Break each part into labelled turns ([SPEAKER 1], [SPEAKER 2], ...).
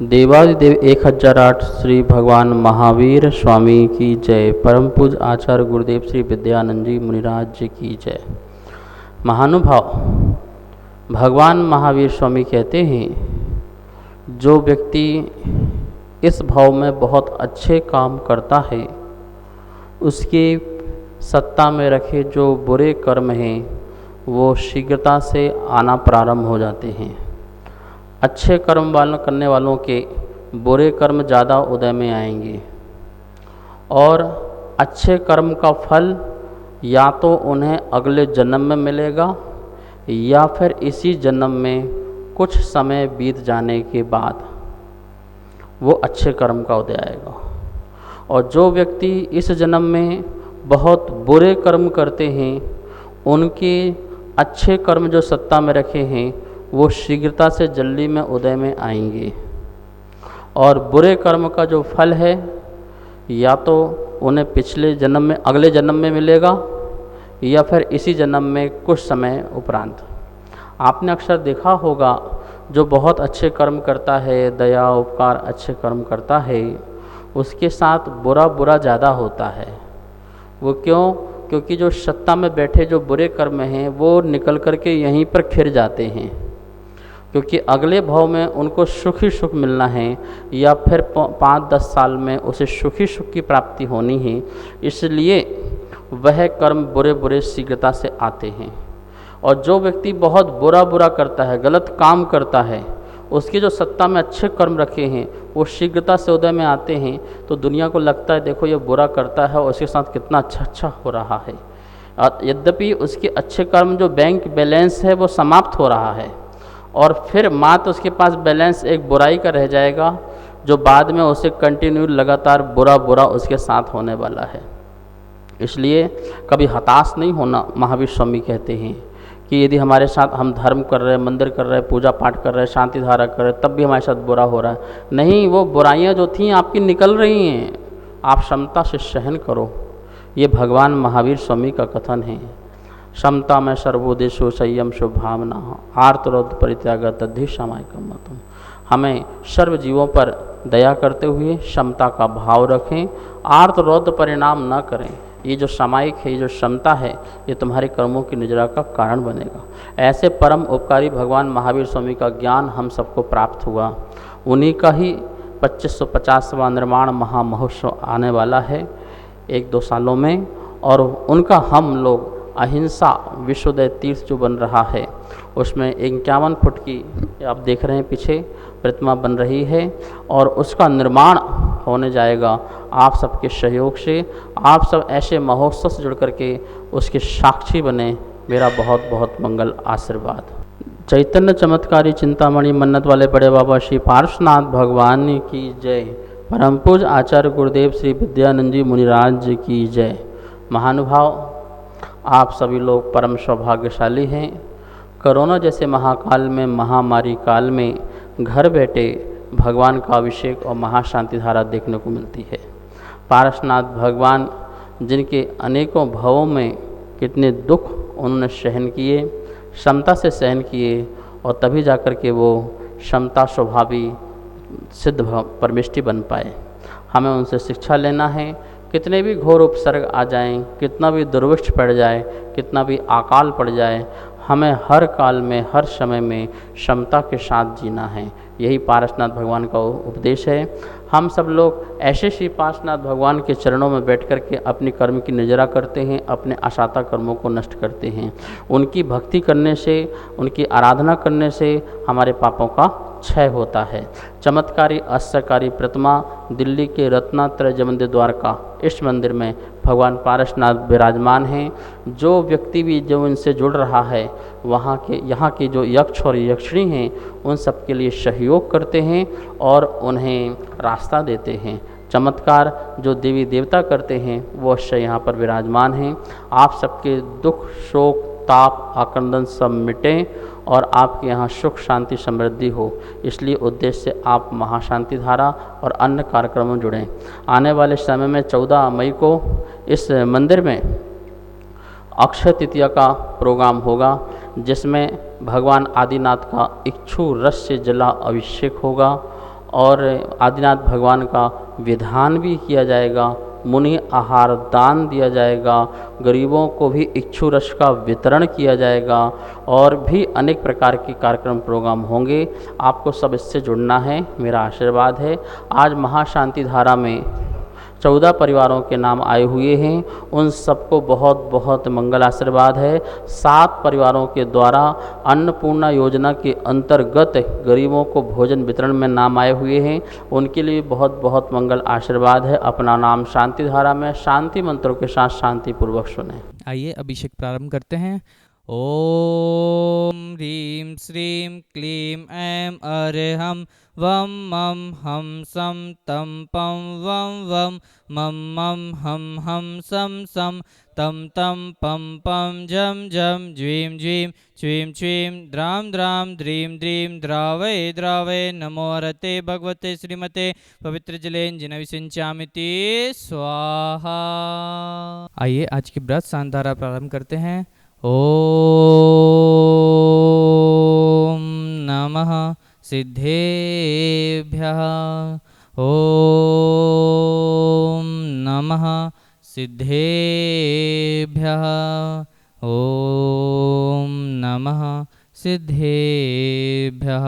[SPEAKER 1] देवादिदेव 1008 श्री भगवान महावीर स्वामी की जय। परम पूज आचार्य गुरुदेव श्री विद्यानंद जी मुनिराज जी की जय। महानुभाव, भगवान महावीर स्वामी कहते हैं, जो व्यक्ति इस भाव में बहुत अच्छे काम करता है, उसके सत्ता में रखे जो बुरे कर्म हैं वो शीघ्रता से आना प्रारंभ हो जाते हैं। अच्छे कर्म करने वालों के बुरे कर्म ज़्यादा उदय में आएंगे और अच्छे कर्म का फल या तो उन्हें अगले जन्म में मिलेगा या फिर इसी जन्म में कुछ समय बीत जाने के बाद वो अच्छे कर्म का उदय आएगा। और जो व्यक्ति इस जन्म में बहुत बुरे कर्म करते हैं, उनके अच्छे कर्म जो सत्ता में रखे हैं वो शीघ्रता से जल्दी में उदय में आएंगे और बुरे कर्म का जो फल है या तो उन्हें पिछले जन्म में अगले जन्म में मिलेगा या फिर इसी जन्म में कुछ समय उपरांत। आपने अक्सर देखा होगा, जो बहुत अच्छे कर्म करता है, दया उपकार अच्छे कर्म करता है, उसके साथ बुरा ज़्यादा होता है। वो क्यों? क्योंकि जो सत्ता में बैठे जो बुरे कर्म हैं वो निकल कर के यहीं पर खिर जाते हैं, क्योंकि अगले भाव में उनको सुख ही सुख मिलना है या फिर 5-10 साल में उसे सुख ही सुख की प्राप्ति होनी है। इसलिए वह कर्म बुरे शीघ्रता से आते हैं। और जो व्यक्ति बहुत बुरा करता है, गलत काम करता है, उसकी जो सत्ता में अच्छे कर्म रखे हैं वो शीघ्रता से उदय में आते हैं, तो दुनिया को लगता है देखो ये बुरा करता है और उसके साथ कितना अच्छा हो रहा है। यद्यपि उसके अच्छे कर्म जो बैंक बैलेंस है वो समाप्त हो रहा है और फिर मात्र उसके पास बैलेंस एक बुराई का रह जाएगा, जो बाद में उसे कंटिन्यू लगातार बुरा उसके साथ होने वाला है। इसलिए कभी हताश नहीं होना। महावीर स्वामी कहते हैं कि यदि हमारे साथ हम धर्म कर रहे हैं, मंदिर कर रहे हैं, पूजा पाठ कर रहे हैं, शांति धारा कर रहे हैं, तब भी हमारे साथ बुरा हो रहा है, नहीं, वो बुराइयां जो थी आपकी निकल रही हैं, आप क्षमता से सहन करो। ये भगवान महावीर स्वामी का कथन है। क्षमता में सर्वोदेशो संयम शुभावना आर्तरोध परित्याग तद्धि सामायिकम मतम। हमें सर्व जीवों पर दया करते हुए क्षमता का भाव रखें, आर्तरोध परिणाम न करें। ये जो सामायिक है, ये जो क्षमता है, ये तुम्हारे कर्मों की निजरा का कारण बनेगा। ऐसे परम उपकारी भगवान महावीर स्वामी का ज्ञान हम सबको प्राप्त हुआ। उन्हीं का ही 2550वां निर्माण महामहोत्सव आने वाला है 1-2 सालों में, और उनका हम लोग अहिंसा विश्वोदय तीर्थ जो बन रहा है उसमें 51 फुट की आप देख रहे हैं पीछे प्रतिमा बन रही है और उसका निर्माण होने जाएगा आप सबके सहयोग से। आप सब ऐसे महोत्सव से जुड़ करके उसके साक्षी बने। मेरा बहुत बहुत मंगल आशीर्वाद। चैतन्य चमत्कारी चिंतामणि मन्नत वाले बड़े बाबा श्री पार्श्वनाथ भगवान की जय। परम पूज आचार्य गुरुदेव श्री विद्यानंद जी मुनिराज जी की जय। महानुभाव, आप सभी लोग परम सौभाग्यशाली हैं। कोरोना जैसे महाकाल में, महामारी काल में घर बैठे भगवान का अभिषेक और महाशांति धारा देखने को मिलती है। पार्श्वनाथ भगवान जिनके अनेकों भवों में कितने दुख उन्होंने सहन किए, क्षमता से सहन किए, और तभी जाकर के वो क्षमता स्वभावी सिद्ध परमेष्टि बन पाए। हमें उनसे शिक्षा लेना है। कितने भी घोर उपसर्ग आ जाएं, कितना भी दुर्विक्ष पड़ जाए, कितना भी अकाल पड़ जाए, हमें हर काल में, हर समय में क्षमता के साथ जीना है। यही पार्श्वनाथ भगवान का उपदेश है। हम सब लोग ऐसे श्री पार्श्वनाथ भगवान के चरणों में बैठ कर के अपनी कर्म की निजरा करते हैं, अपने अशाता कर्मों को नष्ट करते हैं। उनकी भक्ति करने से, उनकी आराधना करने से हमारे पापों का क्षय होता है। चमत्कारी आश्चर्यकारी प्रतिमा दिल्ली के रत्नात्रय जमंदिर द्वारका, इस मंदिर में भगवान पार्श्वनाथ विराजमान हैं। जो व्यक्ति भी जो इनसे जुड़ रहा है, यहाँ के जो यक्ष और यक्षिणी हैं, उन सब के लिए सहयोग करते हैं और उन्हें रास्ता देते हैं। चमत्कार जो देवी देवता करते हैं वो अवश्य यहाँ पर विराजमान हैं। आप सबके दुख, शोक, ताप, आक्रंदन सब मिटें और आपके यहाँ सुख, शांति, समृद्धि हो। इसलिए उद्देश्य से आप महाशांति धारा और अन्य कार्यक्रमों में जुड़ें। आने वाले समय में 14 मई को इस मंदिर में अक्षय तृतीया का प्रोग्राम होगा, जिसमें भगवान आदिनाथ का इक्षु रस से जला अभिषेक होगा और आदिनाथ भगवान का विधान भी किया जाएगा। मुनि आहार दान दिया जाएगा, गरीबों को भी इक्षु रस का वितरण किया जाएगा और भी अनेक प्रकार के कार्यक्रम प्रोग्राम होंगे। आपको सब इससे जुड़ना है, मेरा आशीर्वाद है। आज महाशांति धारा में 14 परिवारों के नाम आए हुए हैं, उन सबको बहुत बहुत मंगल आशीर्वाद है। 7 परिवारों के द्वारा अन्नपूर्णा योजना के अंतर्गत गरीबों को भोजन वितरण में नाम आए हुए हैं, उनके लिए बहुत बहुत मंगल आशीर्वाद है। अपना नाम शांति धारा में शांति मंत्रों के साथ शांति पूर्वक सुने।
[SPEAKER 2] आइए अभिषेक प्रारंभ करते हैं। ओम ह्रीं श्रीं क्लीं ऐं अरहं वं मं हम सं तं पं वं वं मं मं हम सं सं तं तं पं पं जं जं ज्वीं ज्वीं च्वीं च्वीं द्रां द्रां द्रीं द्रीं द्रावय द्रावय नमो हरते भगवते श्रीमते पवित्र जलेन विसिंचामिति स्वाहा। आइए आज की व्रत सांधारा प्रारंभ करते हैं। ओम नमः सिद्धेभ्यः। ओम नमः सिद्धेभ्यः। ओम नमः सिद्धेभ्यः।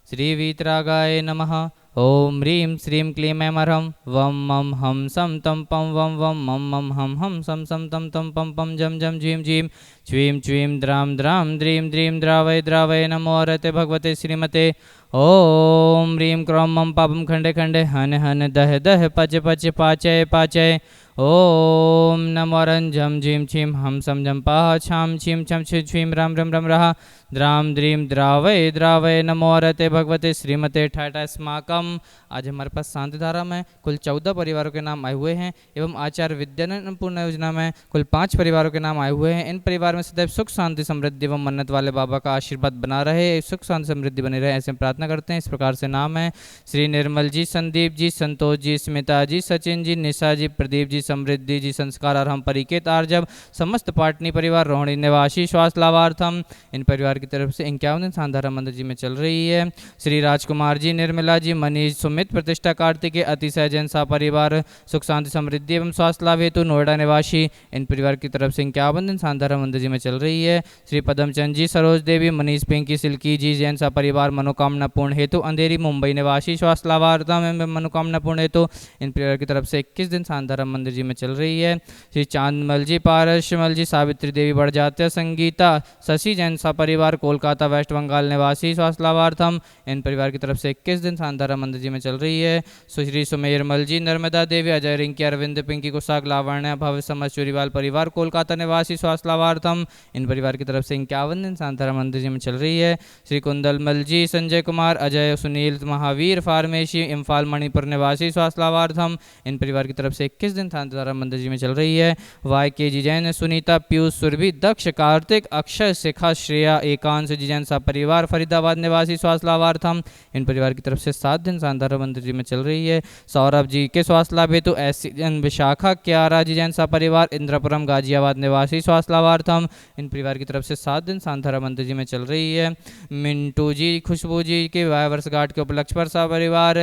[SPEAKER 2] श्री वीतरागाय नमः। ओम ह्रीं श्रीं क्लीं ऐं अरहं वं मं हम सं तं पं वं वं मं मं हम सं सं तं तं पं पं जं जं ज्वीं ज्वीं च्वीं च्वीं द्रां द्रां द्रीं द्रीं द्रावय द्रावय नमो हरते भगवते श्रीमते। ओम ह्रीं क्रों मं पापं खंडे खंडे हन हन दह दह पच पच पाचय पाचय। ओम नमो रंजम झीं छीं हम सम जम पाह छाम छीं छम छीं रम रम रम रहा द्राम द्रीं द्रावय द्रावय नमो हरते भगवते श्रीमते ठाटा स्माकम। आज हमारे पास शांति धारा में कुल 14 परिवारों के नाम आए हुए हैं एवं आचार्य विद्यानंद पूर्ण योजना में कुल 5 परिवारों के नाम आए हुए हैं। इन परिवार में सदैव सुख शांति समृद्धि एवं मन्नत वाले बाबा का आशीर्वाद बना रहे, सुख शांति समृद्धि बनी रहे, ऐसे प्रार्थना करते हैं। इस प्रकार से नाम है श्री निर्मल जी, संदीप जी, संतोष जी, स्मिता जी, सचिन जी, निशा जी, प्रदीप जी, समृद्धि जी, संस्कार अरहम, परिकेत आर्जव, समस्त पाटनी परिवार, रोहिणी निवासी, श्वास लाभार्थम। इन परिवार की तरफ से 51 दिन सांधारा मंदिर जी में चल रही है। श्री राजकुमार जी, निर्मला जी, मनीष, सुमित, प्रतिष्ठा, कार्तिक, अतिशय जैन सा परिवार, सुख शांति समृद्धि एवं स्वास्थ्य लाभ हेतु नोएडा निवासी, इन परिवार की तरफ से 51 दिन सांधारा मंदिर जी में चल रही है। श्री पदमचंद जी, सरोज देवी, मनीष, पिंकी, सिल्की जी, जैन सा परिवार, मनोकामना पूर्ण हेतु अंधेरी मुंबई निवासी, स्वास्थ्य लाभार्थम एवं मनोकामना पूर्ण हेतु, इन परिवार की तरफ से 21 दिन सांधारा मंदिर जी में चल रही है। श्री चांदमल जी, पारसमल जी, सावित्री देवी बड़जात्या, संगीता, शशि जैन सा परिवार, कोलकाता वेस्ट बंगाल निवासी, स्वास्थ्य लाभार्थम, इन परिवार की तरफ से 21 दिन सांधारा मंदिर जी में चल रही है। श्री सुमेरमल जी, नर्मदा देवी, अजय, रिंकी, अरविंद, पिंकी, कुशाक, लावण्य, भव्य, समाज, चोरीवाल परिवार, कोलकाता निवासी, स्वास्थ्य लाभार्थम, इन परिवार की तरफ से 51 दिन सांधारा मंदिर जी में चल रही है। श्री कुंदलमल जी, संजय कुमार, अजय, सुनील, महावीर, फार्मेसी, इम्फाल मणिपुर निवासी, स्वास्थ्य लाभार्थम, इन परिवार की तरफ से 21 दिन सांधारा मंदिर जी में चल रही है। वाई के जी जैन, सुनीता, पीयूष, सुरभि, दक्ष, कार्तिक, अक्षय, शिखा, श्रेया, एकांश जी जैन सा परिवार, फरीदाबाद निवासी, स्वास्थ्य लाभार्थम, इन परिवार की तरफ से 7 दिन सांधारा मंदिर जी में चल रही है। सौरभ जी के स्वास्थ्य लाभ हेतु एस जैन, विशाखा, क्यारा जी जैन सा परिवार, इंद्रपुरम गाजियाबाद निवासी, स्वास्थ्य लाभार्थम, इन परिवार की तरफ से 7 दिन सांधारा मंदिर जी में चल रही है। मिंटू जी, खुशबू जी के वाय वर्षगांठ के उपलक्ष्य पर सा परिवार,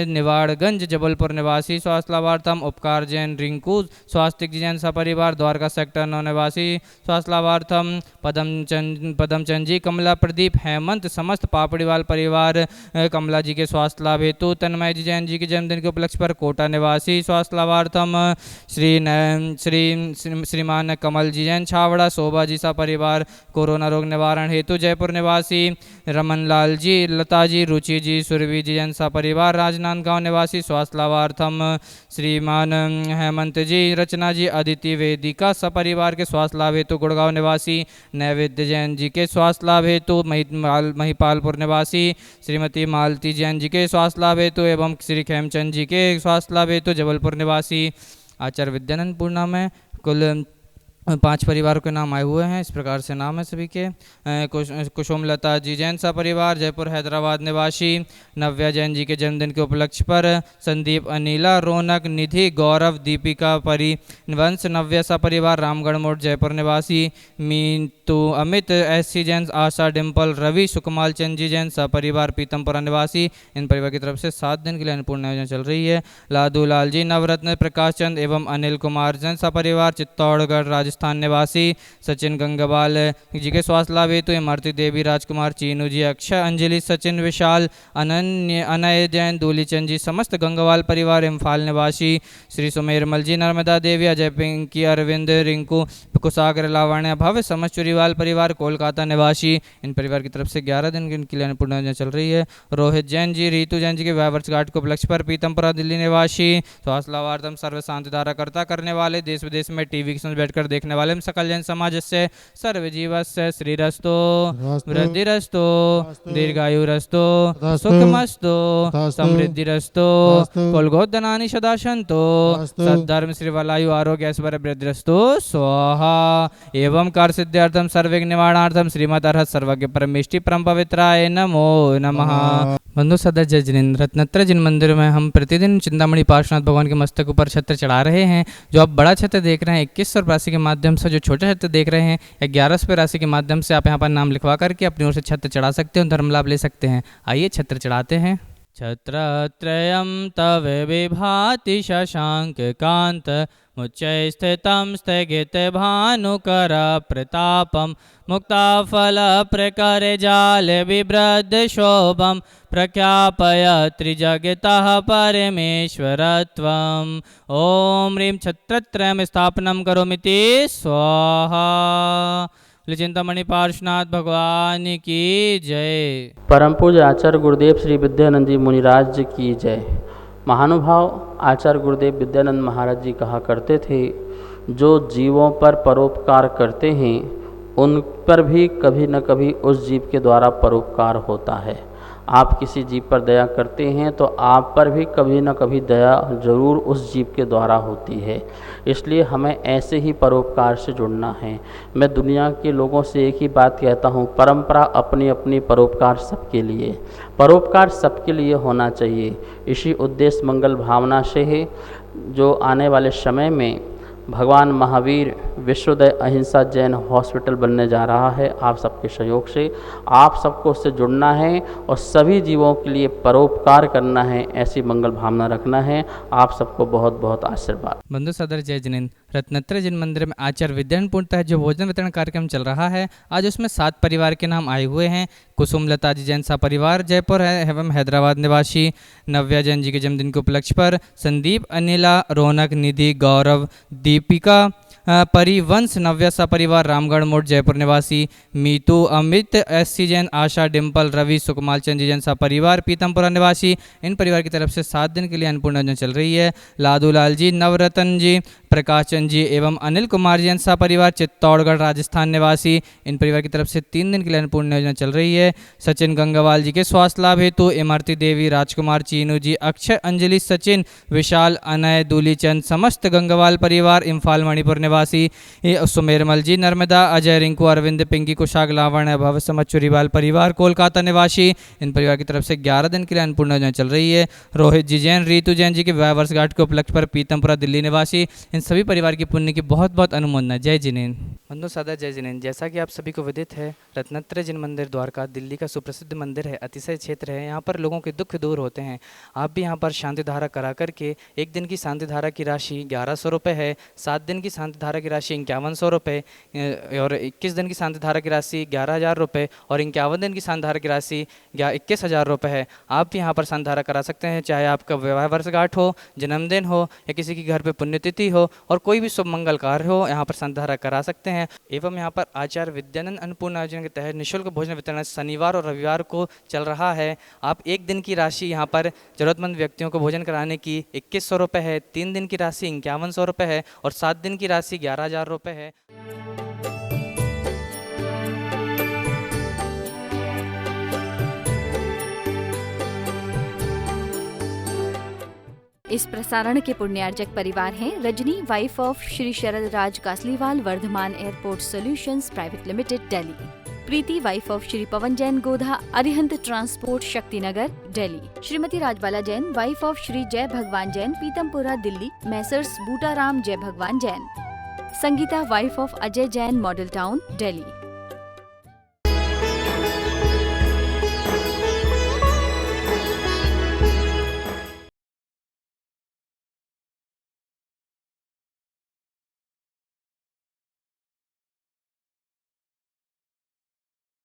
[SPEAKER 2] निवाड़गंज जबलपुर निवासी, स्वास्थ्य लाभार्थम, उपकार जैन, रिंकू, स्वास्तिक जी जैन सा परिवार, द्वारका सेक्टर 9 निवासी, स्वास्थ्य लाभार्थम, पदमचंद जी, कमला, प्रदीप, हेमंत, समस्त पापड़ीवाल परिवार, कमला जी के स्वास्थ्य लाभ हेतु, तन्मय जी जैन जी के जन्मदिन के उपलक्ष्य पर कोटा निवासी, स्वास्थ्य लाभार्थम, श्रीमान कमल जी जैन छावड़ा, शोभा जी सा परिवार, कोरोना रोग निवारण हेतु जयपुर निवासी, रमन लाल जी, लता जी, रुचि जी, सुरभि जी जैन सा परिवार, राजनांदगांव निवासी, स्वास्थ्य लाभार्थम, श्रीमान हेमंत जी, रचना जी, अदिति वेदिका सपरिवार के स्वास्थ्य लाभ हेतु गुड़गांव निवासी, नैवेद्य जैन जी के स्वास्थ्य लाभ हेतु महिपालपुर निवासी, श्रीमती मालती जैन जी के स्वास्थ्य लाभ हेतु एवं श्री खेमचंद जी के स्वास्थ्य लाभ हेतु जबलपुर निवासी, आचार्य विद्यानंद पूर्णा में कुल 5 परिवारों के नाम आए हुए हैं। इस प्रकार से नाम है सभी के। कुसुमलता जी जैन सा परिवार जयपुर हैदराबाद निवासी, नव्या जैन जी के जन्मदिन के उपलक्ष्य पर संदीप अनिला रौनक निधि गौरव दीपिका परिवंश नव्या सा परिवार रामगढ़ मोड़ जयपुर निवासी, मीतू अमित एस सी जैन आशा डिम्पल रवि सुकुमाल चंद जी जैन सा परिवार पीतमपुरा निवासी। इन परिवार की तरफ से 7 दिन के लिए अन्नपूर्णा योजना चल रही है। लादू लाल जी नवरत्न प्रकाश चंद एवं अनिल कुमार जैन सा परिवार चित्तौड़गढ़ राजस्थान निवासी, सचिन गंगवाल जी के स्वास्थ्य लाभ हेतु इमरती देवी राजकुमार चीनू जी अक्षय अंजलि सचिन विशाल अनन्य अनय जैन दूलीचंद जी समस्त गंगवाल परिवार इम्फाल निवासी, श्री सुमेरमल जी नर्मदा देवी अजय पिंकी अरविंद रिंकू कुशाग्र लावण्य भव्य समस्त चुरीवाल परिवार कोलकाता निवासी। इन परिवार की तरफ से 11 दिन के लिए अन्नपूर्णा योजना चल रही है। रोहित जैन जी रीतू जैन जी के विवाह वर्षगांठ के उपलक्ष्य पर पीतमपुरा दिल्ली निवासी, स्वास्थ्य लाभार्थम सर्व शांति धारा कर्ता करने वाले देश विदेश में टीवी के साथ बैठकर देखने वाले सकल जन समाज से सर्व जीवस्य श्रीरस्तो वृद्धिरस्तो दीर्घायुरस्तो सुखमस्तो समृद्धिरस्तो कुलगोधनानि सदा सन्तो सद्धर्म श्रीवलायु आरोग्य ऐश्वर्य वृद्धिरस्तो स्वाहा। एवं कार्य सिद्ध्यर्थम सर्वविघ्न निवारणार्थम श्रीमद् अर्हत सर्वज्ञ परमेष्टि परम पवित्राय नमो नमः। बंधु सदा जय जिनेन्द्र रत्नत्र जिन मंदिर में हम प्रतिदिन चिंतामणि पार्श्वनाथ भगवान के मस्तक ऊपर छत्र चढ़ा रहे हैं, जो आप बड़ा छत्र देख रहे हैं 21 राशि के माध्यम से, जो छोटा छत्र देख रहे हैं 11 राशि के माध्यम से, आप यहाँ पर नाम लिखवा करके अपनी ओर से छत्र चढ़ा सकते हैं, धर्म लाभ ले सकते हैं। आइए छत्र चढ़ाते हैं। छत्रत्रयं तव विभाति शशांक कांत मुच्चै स्थितं स्थगित भानुकर प्रतापं मुक्ताफल प्रकर जाल विभ्रद शोभं प्रख्यापय त्रिजगतः परमेश्वरत्वम्। ओम ह्रीं छत्रत्रयं स्थापनं करोमीति स्वाहा। चिंतामणि पार्श्वनाथ भगवान की जय।
[SPEAKER 1] परम पूज्य आचार्य गुरुदेव श्री विद्यानंद जी मुनिराज जी की जय। महानुभाव आचार्य गुरुदेव विद्यानंद महाराज जी कहा करते थे, जो जीवों पर परोपकार करते हैं उन पर भी कभी न कभी उस जीव के द्वारा परोपकार होता है। आप किसी जीव पर दया करते हैं तो आप पर भी कभी न कभी दया जरूर उस जीव के द्वारा होती है। इसलिए हमें ऐसे ही परोपकार से जुड़ना है। मैं दुनिया के लोगों से एक ही बात कहता हूँ, परंपरा अपनी अपनी, परोपकार सबके लिए। परोपकार सबके लिए होना चाहिए। इसी उद्देश्य मंगल भावना से है जो आने वाले समय में भगवान महावीर विश्वोदय अहिंसा जैन हॉस्पिटल बनने जा रहा है। आप सबके सहयोग से आप सबको उससे जुड़ना है और सभी जीवों के लिए परोपकार करना है, ऐसी मंगल भावना रखना है। आप सबको बहुत बहुत आशीर्वाद।
[SPEAKER 2] बंधु सदर जय जिनेन्द्र रत्नत्र जिन मंदिर में आचार्य विद्यान पूर्णतः जो भोजन वितरण कार्यक्रम चल रहा है, आज उसमें 7 परिवार के नाम आए हुए हैं। कुसुमलता जी जैन सा परिवार जयपुर है एवं हैदराबाद निवासी, नव्या जैन जी के जन्मदिन के उपलक्ष्य पर संदीप अनिला रौनक निधि गौरव दीपिका परिवंश नव्या सा परिवार रामगढ़ मोड़ जयपुर निवासी, मीतू अमित एस सी जैन आशा डिम्पल रवि सुकुमाल चंद जी जैन सा परिवार पीतमपुरा निवासी। इन परिवार की तरफ से 7 दिन के लिए अन्नपूर्णा योजना चल रही है। लादू लाल जी नवरत्न जी प्रकाश चंद जी एवं अनिल कुमार जैन सा परिवार चित्तौड़गढ़ राजस्थान निवासी। इन परिवार की तरफ से 3 दिन के लिए अन्नपूर्णा योजना चल रही है। सचिन गंगवाल जी के स्वास्थ्य लाभ हेतु इमरती देवी राजकुमार चीनू जी अक्षय अंजलि सचिन विशाल अनय दूलीचंद समस्त गंगवाल परिवार इम्फाल मणिपुर निवासी, सुमेरमल जी नर्मदा अजय रिंकू अरविंद पिंकी कुशाग लावण्य भव समस्त चुरीवाल परिवार कोलकाता निवासी। इन परिवार की तरफ से 11 दिन के लिए अन्नपूर्णा योजना चल रही है। रोहित जी जैन रीतू जैन जी के विवाह वर्षगांठ के उपलक्ष्य पर पीतमपुरा दिल्ली निवासी। इन सभी परिवार की पुण्य की बहुत बहुत अनुमोदना। जय जिनेन्द्र। बंधु सदा जय जिनेन्द्र। जैसा कि आप सभी को विदित है, रत्नत्र जिन मंदिर द्वारका दिल्ली का सुप्रसिद्ध मंदिर है, अतिशय क्षेत्र है। यहाँ पर लोगों के दुख दूर होते हैं। आप भी यहाँ पर शांति धारा करा करके, एक दिन की शांति धारा की राशि 1100 रुपये है, 7 दिन की शांति धारा की राशि 5100 रुपये और 21 दिन की शांति धारा की राशि 11,000 रुपये और 51 दिन की शांति धारा की राशि 21,000 रुपये है। आप भी यहाँ पर शांति धारा करा सकते हैं, चाहे आपका विवाह वर्षगांठ हो, जन्मदिन हो या किसी के घर पे पुण्यतिथि हो और कोई भी शुभ मंगल कार्य हो, यहाँ पर शांति धारा करा सकते हैं। एवं यहाँ पर आचार्य विद्यानंद अन्नपूर्णा योजना के तहत निःशुल्क भोजन वितरण शनिवार और रविवार को चल रहा है। आप एक दिन की राशि यहाँ पर जरूरतमंद व्यक्तियों को भोजन कराने की 2100 रुपये है, 3 दिन की राशि 5100 रुपये है और 7 दिन की राशि 11,000 रुपये है।
[SPEAKER 3] इस प्रसारण के पुण्यार्जक परिवार हैं Rajni wife of Shri Sharad Raj Kasliwal, Vardhman airport solutions private limited, Delhi. Preeti wife of Shri Pawan Jain Godha, Arihant transport, Shaktinagar, Delhi. Shrimati Rajbala Jain wife of Shri Jai Bhagwan Jain, Pitampura, Delhi, messrs Butaram Jai Bhagwan Jain. Sangeeta wife of Ajay Jain, model town, Delhi.